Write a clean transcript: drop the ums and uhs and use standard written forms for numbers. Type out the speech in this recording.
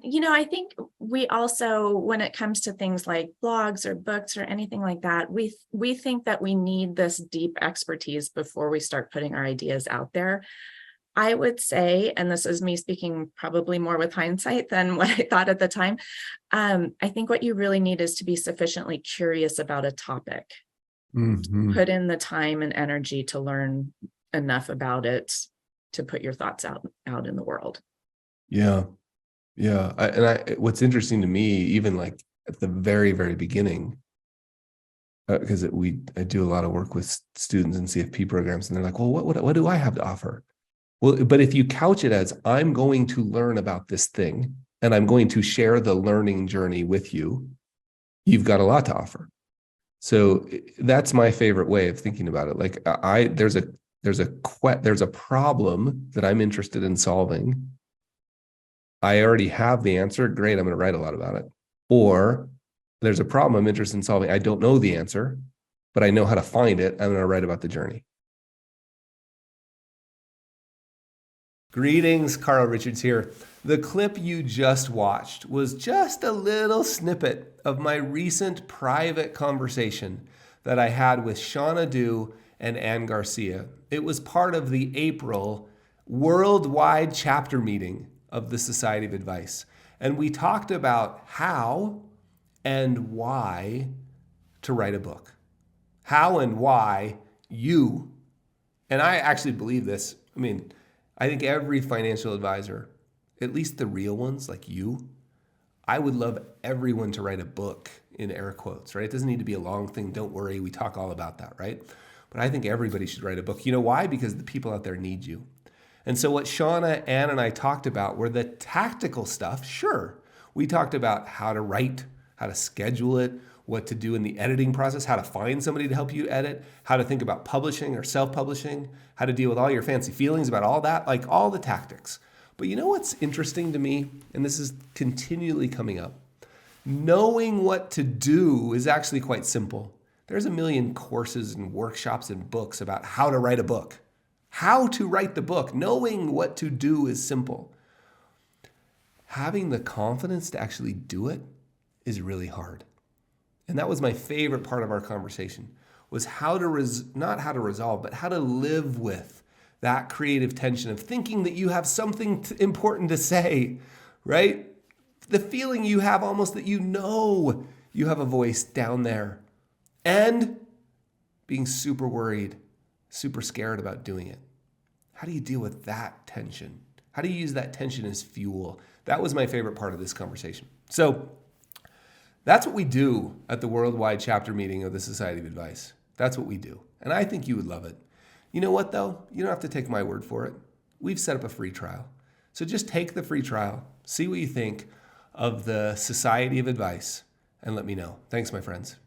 I think we also, when it comes to things like blogs or books or anything like that, we think that we need this deep expertise before we start putting our ideas out there. I would say, and this is me speaking probably more with hindsight than what I thought at the time. I think what you really need is to be sufficiently curious about a topic, Mm-hmm. put in the time and energy to learn enough about it to put your thoughts out in the world. Yeah. Yeah. What's interesting to me, even like at the very, very beginning, because I do a lot of work with students in CFP programs, and they're like, well, what do I have to offer? Well, but if you couch it as I'm going to learn about this thing and I'm going to share the learning journey with you, you've got a lot to offer. So that's my favorite way of thinking about it. Like there's a problem that I'm interested in solving. I already have the answer. Great, I'm going to write a lot about it. Or there's a problem I'm interested in solving. I don't know the answer, but I know how to find it. I'm going to write about the journey. Greetings, Carl Richards here. The clip you just watched was just a little snippet of my recent private conversation that I had with Shanna and Ann Garcia. It was part of the April worldwide chapter meeting of the Society of Advice. And we talked about how and why to write a book. How and why you, and I actually believe this. I think every financial advisor, at least the real ones like you, I would love everyone to write a book in air quotes, right? It doesn't need to be a long thing. Don't worry. We talk all about that, right? But I think everybody should write a book. You know why? Because the people out there need you. And so what Shauna, Ann, and I talked about were the tactical stuff. Sure, we talked about how to write, how to schedule it, what to do in the editing process, how to find somebody to help you edit, how to think about publishing or self-publishing, how to deal with all your fancy feelings about all that, like all the tactics. But you know what's interesting to me, and this is continually coming up, knowing what to do is actually quite simple. There's a million courses and workshops and books about how to write a book. How to write the book, knowing what to do is simple. Having the confidence to actually do it is really hard. And that was my favorite part of our conversation, was not how to resolve, but how to live with that creative tension of thinking that you have something important to say, right? The feeling you have almost that you have a voice down there, and being super worried, super scared about doing it. How do you deal with that tension? How do you use that tension as fuel? That was my favorite part of this conversation. So that's what we do at the worldwide chapter meeting of the Society of Advice. That's what we do. And I think you would love it. You know what, though? You don't have to take my word for it. We've set up a free trial. So just take the free trial, see what you think of the Society of Advice, and let me know. Thanks, my friends.